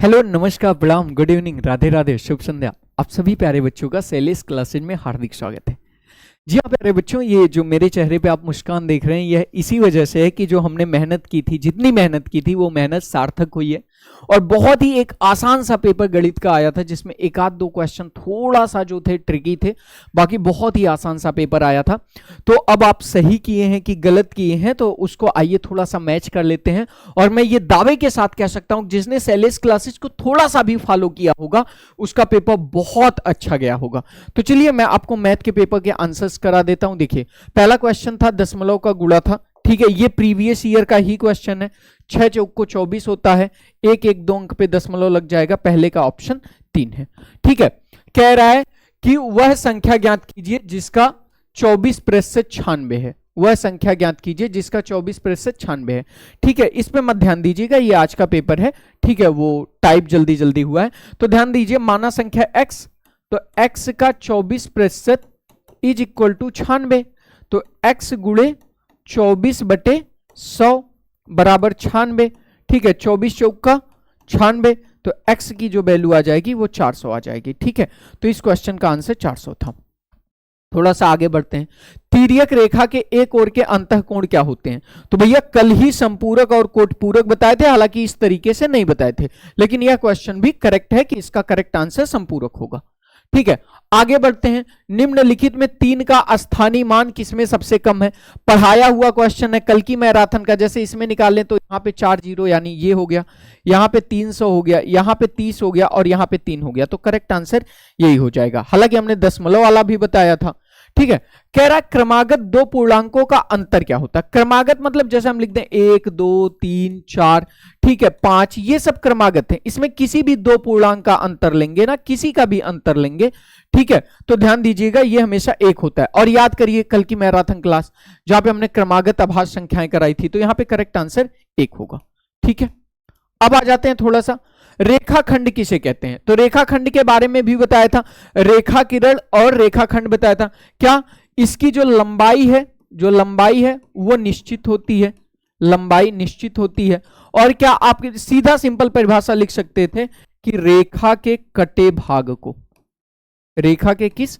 Hello, नमस्कार, प्रणाम, good evening, Radhe Radhe, शुभ संध्या। आप सभी प्यारे बच्चों का सेलेस क्लासेज में हार्दिक स्वागत है। जी हाँ प्यारे बच्चों, ये जो मेरे चेहरे पे आप मुस्कान देख रहे हैं, यह इसी वजह से है कि जो हमने मेहनत की थी, जितनी मेहनत की थी वो मेहनत सार्थक हुई है। और बहुत ही एक आसान सा पेपर गणित का आया था, जिसमें एक आध दो क्वेश्चन थोड़ा सा जो थे ट्रिकी थे, बाकी बहुत ही आसान सा पेपर आया था। तो अब आप सही किए हैं कि गलत किए हैं, तो उसको आइए थोड़ा सा मैच कर लेते हैं। और मैं ये दावे के साथ कह सकता हूं, जिसने सेलेस क्लासेस को थोड़ा सा भी फॉलो किया होगा उसका पेपर बहुत अच्छा गया होगा। तो चलिए मैं आपको मैथ के पेपर के आंसर्स करा देता हूं। देखिए, पहला क्वेश्चन था दशमलव का गुणा था, ठीक है, ये प्रीवियस ईयर का ही क्वेश्चन है। 6 चौक को 24 होता है, एक एक दो अंक पे दशमलव लग जाएगा, पहले का ऑप्शन 3 है। ठीक है, कह रहा है कि वह संख्या ज्ञात कीजिए जिसका 24% है। वह संख्या ज्ञात कीजिए जिसका 24% है। ठीक है, इस पे मत ध्यान दीजिएगा, ये आज का पेपर है, ठीक है, वो टाइप जल्दी जल्दी हुआ है। तो ध्यान दीजिए, माना संख्या x, तो x का 24% इज इक्वल टू 96। तो x गुणे 24/100 बराबर 96। ठीक है, 24 चौका 96, तो x की जो वैल्यू आ जाएगी वो 400 आ जाएगी। ठीक है, तो इस क्वेश्चन का आंसर 400 था। थोड़ा सा आगे बढ़ते हैं। तिर्यक रेखा के एक ओर के अंतःकोण क्या होते हैं? तो भैया कल ही संपूरक और कोटपूरक बताए थे, हालांकि इस तरीके से नहीं बताए थे, लेकिन यह क्वेश्चन भी करेक्ट है कि इसका करेक्ट आंसर संपूरक होगा। ठीक है, आगे बढ़ते हैं। निम्नलिखित में 3 का स्थानीय मान किसमें सबसे कम है? पढ़ाया हुआ क्वेश्चन है कल की मैराथन का। जैसे इसमें निकाल लें तो यहाँ पे 4 जीरो यानी ये हो गया, यहाँ पे 300 हो गया, यहाँ पे 30 हो गया और यहाँ पे 3 हो गया, तो करेक्ट आंसर यही हो जाएगा। हालांकि हमने दशमलव वाला भी बताया था। ठीक है, कह रहा है क्रमागत दो पूर्णांकों का अंतर क्या होता है? क्रमागत मतलब जैसे हम लिख दें 1 2 3 4, ठीक है, 5, ये सब क्रमागत है। इसमें किसी भी दो पूर्णांक का अंतर लेंगे ना, किसी का भी अंतर लेंगे, ठीक है, तो ध्यान दीजिएगा ये हमेशा 1 होता है। और याद करिए कल की मैराथन क्लास जहां पे हमने क्रमागत अभाज्य संख्याएं कराई थी, तो यहां पे करेक्ट आंसर 1 होगा। ठीक है, अब आ जाते हैं थोड़ा सा, रेखाखंड किसे कहते हैं? तो रेखाखंड के बारे में भी बताया था, रेखा किरण और रेखाखंड बताया था। क्या इसकी जो लंबाई है वो निश्चित होती है, लंबाई निश्चित होती है। और क्या आप सीधा सिंपल परिभाषा लिख सकते थे कि रेखा के कटे भाग को, रेखा के किस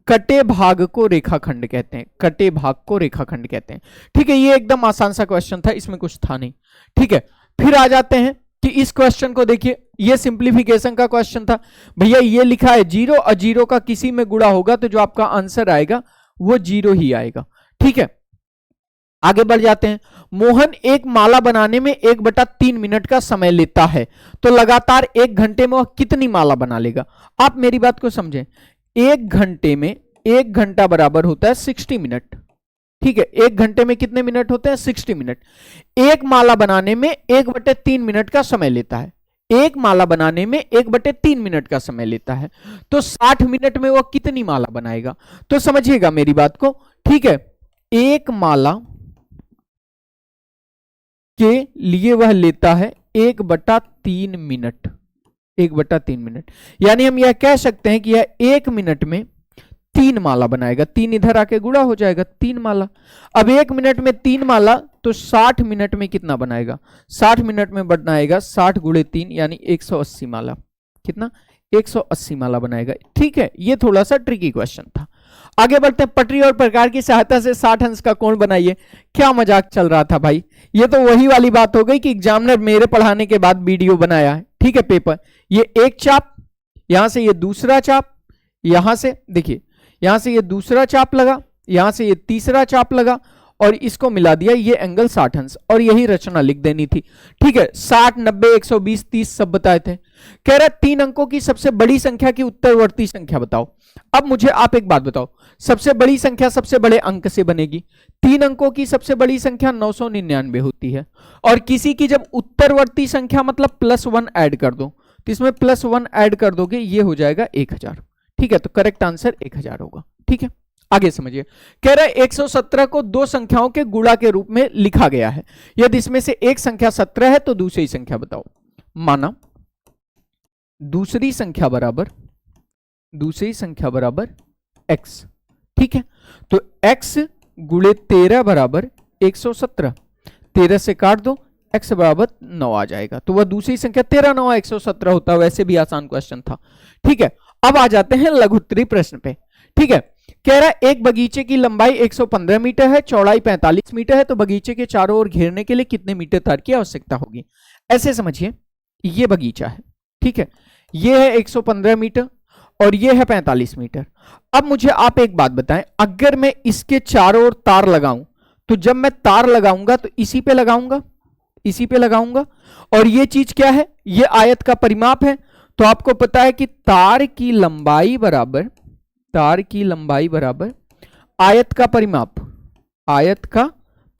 कटे भाग को रेखाखंड कहते हैं, कटे भाग को रेखाखंड कहते हैं। ठीक है, ये एकदम आसान सा क्वेश्चन था, इसमें कुछ था नहीं। ठीक है, फिर आ जाते हैं कि इस क्वेश्चन को देखिए, ये सिंप्लीफिकेशन का क्वेश्चन था। भैया ये लिखा है 0 और 0 का किसी में गुणा होगा तो जो आपका आंसर आएगा वो 0 ही आएगा। ठीक है, आगे बढ़ जाते हैं। मोहन एक माला बनाने में 1/3 मिनट का समय लेता है, तो लगातार 1 घंटे में वह कितनी माला बना लेगा? आप मेरी बात को समझें, 1 घंटे में 1 घंटा बराबर होता है 60 मिनट। ठीक है, 1 घंटे में कितने मिनट होते हैं? 60 मिनट। एक माला बनाने में 1/3 मिनट का समय लेता है, एक माला बनाने में 1/3 मिनट का समय लेता है, तो 60 मिनट में वह कितनी माला बनाएगा? तो समझिएगा मेरी बात को। ठीक है, एक माला के लिए वह लेता है 1/3 मिनट, 1/3 मिनट, यानी हम यह कह सकते हैं कि यह 1 मिनट में 3 माला बनाएगा। 3 इधर आके गुणा हो जाएगा, 3 माला। अब 1 मिनट में 3 माला, तो 60 मिनट में कितना बनाएगा? 60 मिनट में बनाएगा 60 गुणे 3 यानी 180 माला। कितना? 180 माला बनाएगा। ठीक है, ये थोड़ा सा ट्रिकी क्वेश्चन था। आगे बढ़ते हैं। पटरी और प्रकार की सहायता से 60 अंश का कोण बनाइए। क्या मजाक चल रहा था भाई, ये तो वही वाली बात हो गई कि एग्जामिनर मेरे पढ़ाने के बाद वीडियो बनाया है। ठीक है, पेपर, ये एक चाप, यहां से ये दूसरा चाप, यहां से देखिए, यहां से ये दूसरा चाप लगा, यहां से ये तीसरा चाप लगा और इसको मिला दिया, ये एंगल 60 अंश, और यही रचना लिख देनी थी। ठीक है, 60 90 120 30 सब बताए थे। कह रहा है 3 अंकों की सबसे बड़ी संख्या की उत्तरवर्ती संख्या बताओ। अब मुझे आप एक बात बताओ, सबसे बड़ी संख्या सबसे बड़े अंक से बनेगी। 3 अंकों की सबसे बड़ी संख्या 999 होती है, और किसी की जब उत्तरवर्ती संख्या मतलब +1 ऐड कर दो, तो इसमें +1 ऐड कर दोगे, ये हो जाएगा 1000। ठीक है, तो करेक्ट आंसर 1000 होगा। ठीक है, आगे समझिए। कह रहा है 117 को दो संख्याओं के गुणा के रूप में लिखा गया है, यदि इसमें से एक संख्या 17 है तो दूसरी संख्या बताओ। माना दूसरी संख्या बराबर x। ठीक है, तो x गुणे 13 बराबर 117, 13 से काट दो, x बराबर 9 आ जाएगा। तो वह दूसरी संख्या 13 9 117 होता है। वैसे भी आसान क्वेश्चन था। ठीक है, अब आ जाते हैं लघुत्तरी प्रश्न पे। ठीक है, कह रहा है एक बगीचे की लंबाई 115 मीटर है, चौड़ाई 45 मीटर है, तो बगीचे के चारों ओर घेरने के लिए कितने मीटर तार की आवश्यकता होगी। ऐसे समझिए, ये बगीचा है। ठीक है, ये है 115 मीटर और ये है 45 मीटर। अब मुझे आप एक बात बताएं, अगर मैं इसके चारों ओर तार लगाऊं, तो जब मैं तार लगाऊंगा तो इसी पे लगाऊंगा, इसी पे लगाऊंगा, और ये चीज क्या है, ये आयत का परिमाप है। तो आपको पता है कि तार की लंबाई बराबर आयत का परिमाप, आयत का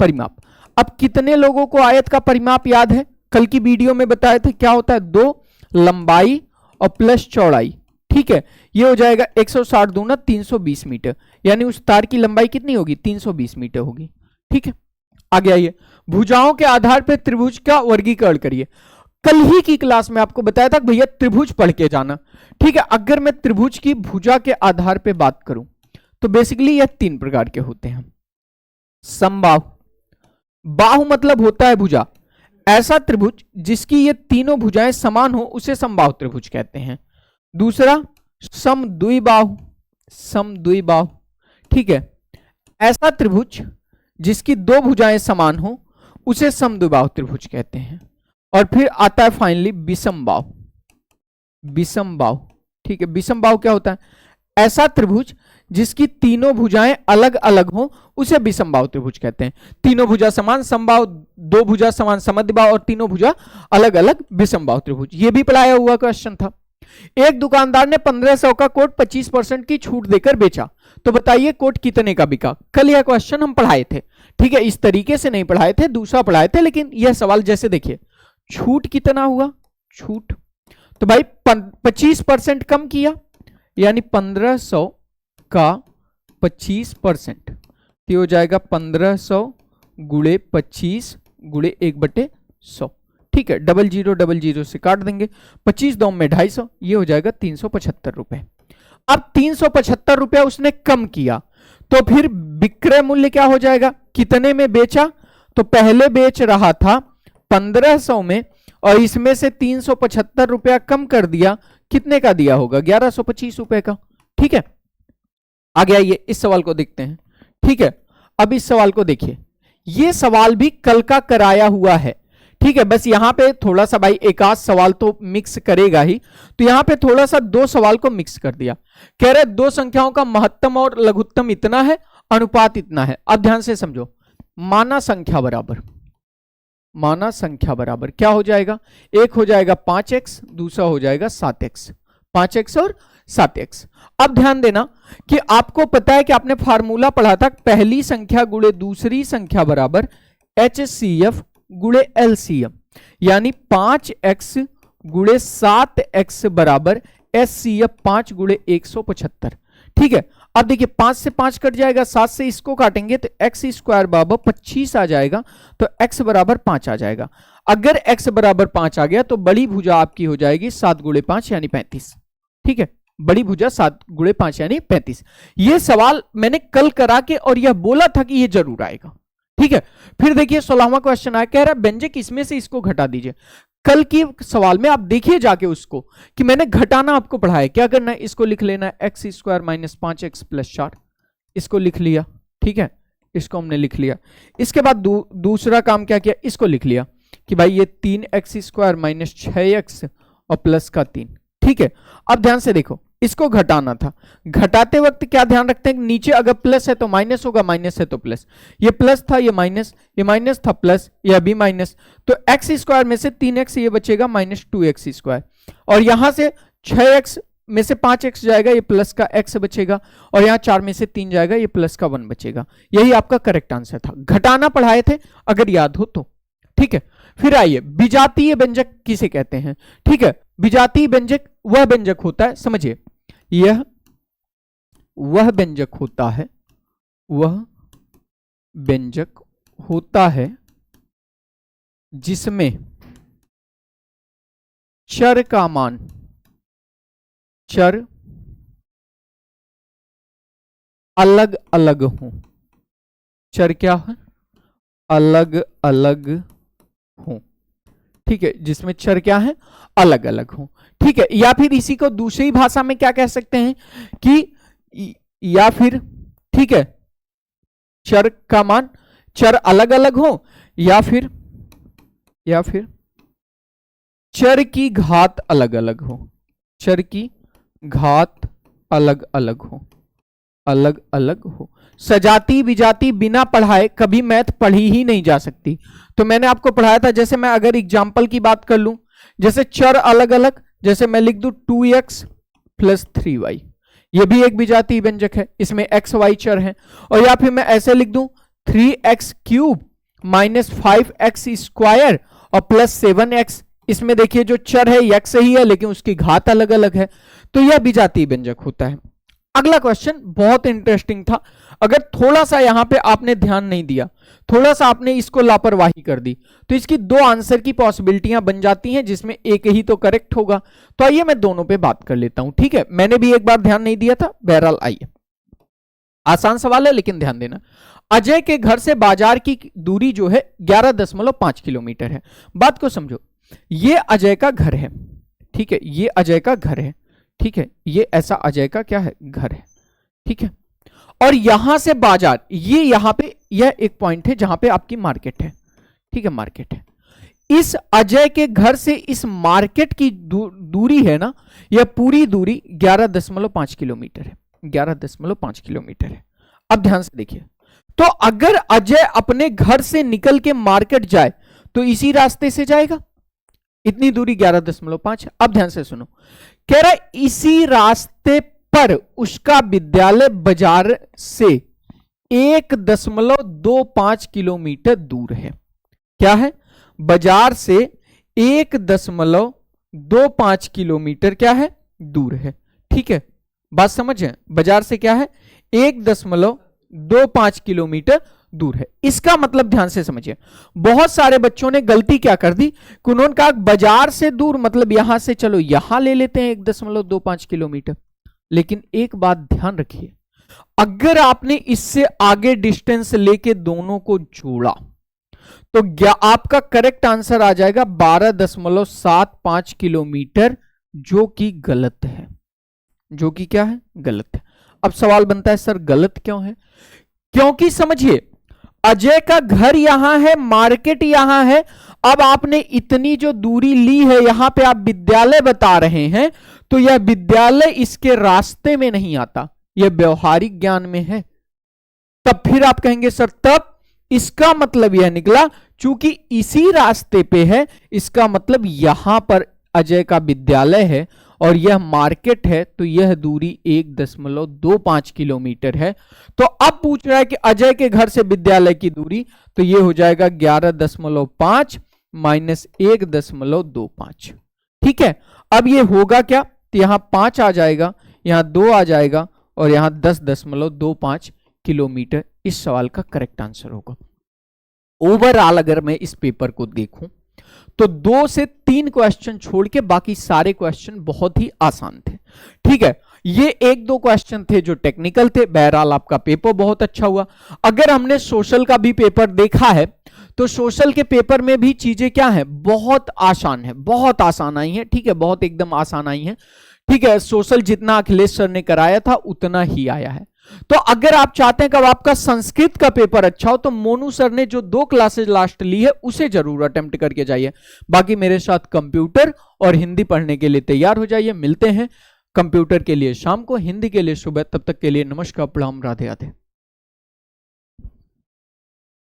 परिमाप। अब कितने लोगों को आयत का परिमाप याद है? कल की वीडियो में बताए थे, क्या होता है, 2 लंबाई और प्लस चौड़ाई। ठीक है, ये हो जाएगा 160 दूना 320 मीटर, यानी उस तार की लंबाई कितनी होगी, 320 मीटर होगी। ठीक है, आगे आइए, भुजाओं के आधार पर त्रिभुज का वर्गीकरण करिए। कल ही की क्लास में आपको बताया था भैया त्रिभुज पढ़ के जाना। ठीक है, अगर मैं त्रिभुज की भुजा के आधार पे बात करूं तो बेसिकली यह 3 प्रकार के होते हैं। समबाहु, बाहु मतलब होता है भुजा, ऐसा त्रिभुज जिसकी ये तीनों भुजाएं समान हो उसे समबाहु त्रिभुज कहते हैं। दूसरा समद्विबाहु, समद्विबाहु। ठीक है, ऐसा त्रिभुज जिसकी 2 भुजाएं समान हो उसे समद्विबाहु त्रिभुज कहते हैं। और फिर आता है फाइनली विषमबाहु, विषमबाहु। ठीक है, विषमबाहु क्या होता है, ऐसा त्रिभुज जिसकी तीनों भुजाएं अलग अलग हो उसे विषमबाहु त्रिभुज कहते हैं। तीनों भुजा समान समबाहु, 2 भुजा समान समद्विबाहु और तीनों भुजा अलग अलग विषमबाहु त्रिभुज। ये भी पढ़ाया हुआ क्वेश्चन था। एक दुकानदार ने 1500 का कोट 25% की छूट देकर बेचा, तो बताइए कोट कितने का बिका। कल यह क्वेश्चन हम पढ़ाए थे। ठीक है, इस तरीके से नहीं पढ़ाए थे, दूसरा पढ़ाए थे, लेकिन यह सवाल जैसे देखिए, छूट कितना हुआ, छूट तो भाई 25% कम किया, यानी 1500 का 25%, तो हो जाएगा 1500 गुणे 25 गुणे 1/100। ठीक है, 0000 से काट देंगे, 25 2 में 250, ये हो जाएगा 375 रुपए। अब 375 रुपया उसने कम किया, तो फिर विक्रय मूल्य क्या हो जाएगा, कितने में बेचा, तो पहले बेच रहा था 1500 में और इसमें से 375 रुपया कम कर दिया, कितने का दिया होगा, 1125 रुपए का। ठीक है, आगे आइए इस सवाल को देखते हैं। ठीक है, अब इस सवाल को देखिए, यह सवाल भी कल का कराया हुआ है। ठीक है, बस यहां पे थोड़ा सा भाई एक आध सवाल तो मिक्स करेगा ही, तो यहां पे थोड़ा सा 2 सवाल को मिक्स कर दिया। कह रहे 2 संख्याओं का महत्तम और लघुत्तम इतना है, अनुपात इतना है। अब ध्यान से समझो, माना संख्या बराबर, माना संख्या बराबर क्या हो जाएगा, एक हो जाएगा 5x, दूसरा हो जाएगा 7x, 5x और 7x। अब ध्यान देना कि आपको पता है कि आपने फार्मूला पढ़ा था, पहली संख्या गुणे दूसरी संख्या बराबर HCF गुणे LCM, यानी 5x गुणे 7x बराबर SCF 5 गुणे 175। ठीक है, अब देखिए 5 से 5 कट जाएगा, 7 से इसको काटेंगे तो x स्क्वायर बराबर 25 आ जाएगा, तो x बराबर 5 आ जाएगा। अगर x बराबर 5 आ गया तो बड़ी भुजा आपकी हो जाएगी 7 गुणे 5 यानी 35। ठीक है, बड़ी भुजा 7 गुणे 5 यानी 35। यह सवाल मैंने कल करा के और यह बोला था कि यह जरूर आएगा। ठीक है, फिर देखिए 16वां क्वेश्चन आया, कह रहा है व्यंजक इसमें से इसको घटा दीजिए। कल की सवाल में आप देखिए जाके उसको कि मैंने घटाना आपको पढ़ाया, क्या करना है, इसको लिख लेना है x square minus 5x plus 4, इसको लिख लिया। ठीक है, इसको हमने लिख लिया। इसके बाद दूसरा काम क्या किया, इसको लिख लिया कि भाई ये 3x स्क्वायर माइनस 6x और प्लस का 3। ठीक है, अब ध्यान से देखो, इसको घटाना था, घटाते वक्त क्या ध्यान रखते हैं, नीचे अगर प्लस है तो माइनस होगा, माइनस है तो प्लस। ये प्लस था, ये माइनस था प्लस, ये अभी माइनस, तो x स्क्वायर में से 3x ये बचेगा माइनस 2x स्क्वायर, और यहां से 6x में से 5x जाएगा, ये प्लस का x बचेगा, और यहां 4 में से 3 जाएगा, ये प्लस का 1 बचेगा। यही आपका करेक्ट आंसर था, घटाना पढ़ाए थे अगर याद हो तो। ठीक है, फिर आइए विजातीय व्यंजक किसे कहते हैं। ठीक है, विजातीय व्यंजक वह व्यंजक होता है, समझिए, यह वह व्यंजक होता है, वह व्यंजक होता है जिसमें चर का मान, चर अलग अलग हो, चर क्या है, अलग अलग हो, ठीक है, जिसमें चर क्या है, अलग अलग हो, ठीक है। या फिर इसी को दूसरी भाषा में क्या कह सकते हैं कि या फिर, ठीक है, चर का मान, चर अलग अलग हो, या फिर चर की घात अलग अलग हो, चर की घात अलग अलग हो, अलग अलग हो। सजाती विजाती बिना पढ़ाए कभी मैथ पढ़ी ही नहीं जा सकती। तो मैंने आपको पढ़ाया था, जैसे मैं अगर एग्जाम्पल की बात कर लूं, जैसे चर अलग अलग, जैसे मैं लिख दूं 2x प्लस 3y, ये भी एक विजातीय व्यंजक है, इसमें x y चर है। और या फिर मैं ऐसे लिख दूं 3x cube minus 5x square और प्लस 7x, इसमें देखिए जो चर है x ही है लेकिन उसकी घात अलग अलग है, तो यह विजातीय व्यंजक होता है। अगला क्वेश्चन बहुत इंटरेस्टिंग था, अगर थोड़ा सा यहां पे आपने ध्यान नहीं दिया, थोड़ा सा आपने इसको लापरवाही कर दी, तो इसकी दो आंसर की पॉसिबिलिटियां बन जाती हैं जिसमें एक ही तो करेक्ट होगा। तो आइए मैं दोनों पे बात कर लेता हूं, ठीक है, मैंने भी एक बार ध्यान नहीं दिया था, बहरहाल आइए, आसान सवाल है लेकिन ध्यान देना। अजय के घर से बाजार की दूरी जो है 11.5 किलोमीटर है। बात को समझो, ये अजय का घर है, ठीक है, ये अजय का घर है, ठीक है, ये ऐसा अजय का क्या है, घर है, ठीक है। और यहां से बाजार, ये यहां पे यह एक पॉइंट है जहां पे आपकी मार्केट है, ठीक है, मार्केट है। इस अजय के घर से इस मार्केट की दूरी है ना, यह पूरी दूरी 11.5 किलोमीटर है, 11.5 किलोमीटर है। अब ध्यान से देखिए, तो अगर अजय अपने घर से निकल के मार्केट जाए तो इसी रास्ते से जाएगा, इतनी दूरी 11.5। अब ध्यान से सुनो, कह रहा इसी रास्ते पर उसका विद्यालय बाजार से 1.25 किलोमीटर दूर है। क्या है, बाजार से 1.25 किलोमीटर क्या है, दूर है, ठीक है, बात समझे, बाजार से क्या है, 1.25 किलोमीटर दूर है। इसका मतलब ध्यान से समझिए, बहुत सारे बच्चों ने गलती क्या कर दी कि उन्होंने कहा बाजार से दूर मतलब यहां से चलो यहां ले लेते हैं 1.25 किलोमीटर। लेकिन एक बात ध्यान रखिए, अगर आपने इससे आगे डिस्टेंस लेके दोनों को जोड़ा तो आपका करेक्ट आंसर आ जाएगा 12.75 किलोमीटर, जो कि गलत है, जो कि क्या है, गलत है। अब सवाल बनता है सर गलत क्यों है, क्योंकि समझिए अजय का घर यहां है, मार्केट यहां है, अब आपने इतनी जो दूरी ली है, यहां पे आप विद्यालय बता रहे हैं, तो यह विद्यालय इसके रास्ते में नहीं आता, यह व्यवहारिक ज्ञान में है। तब फिर आप कहेंगे सर तब इसका मतलब यह निकला चूंकि इसी रास्ते पे है, इसका मतलब यहां पर अजय का विद्यालय है और यह मार्केट है, तो यह दूरी 1.25 किलोमीटर है। तो अब पूछ रहा है कि अजय के घर से विद्यालय की दूरी, तो यह हो जाएगा 11.5 माइनस 1.25, ठीक है। अब यह होगा क्या, तो यहां 5 आ जाएगा, यहां 2 आ जाएगा और यहां 10.25 किलोमीटर इस सवाल का करेक्ट आंसर होगा। ओवरऑल अगर मैं इस पेपर को देखूं तो 2 से 3 क्वेश्चन छोड़ के बाकी सारे क्वेश्चन बहुत ही आसान थे, ठीक है। ये 1-2 क्वेश्चन थे जो टेक्निकल थे, बहरहाल आपका पेपर बहुत अच्छा हुआ। अगर हमने सोशल का भी पेपर देखा है तो सोशल के पेपर में भी चीजें क्या है, बहुत आसान है, बहुत आसान आई है, ठीक है, बहुत एकदम आसान आई है, ठीक है। सोशल जितना अखिलेश सर ने कराया था उतना ही आया है। तो अगर आप चाहते हैं कि आपका संस्कृत का पेपर अच्छा हो तो मोनू सर ने जो 2 क्लासेज लास्ट ली है उसे जरूर अटेम्प्ट करके जाइए। बाकी मेरे साथ कंप्यूटर और हिंदी पढ़ने के लिए तैयार हो जाइए। मिलते हैं कंप्यूटर के लिए शाम को, हिंदी के लिए सुबह। तब तक के लिए नमस्कार, प्रणाम, राधे राधे।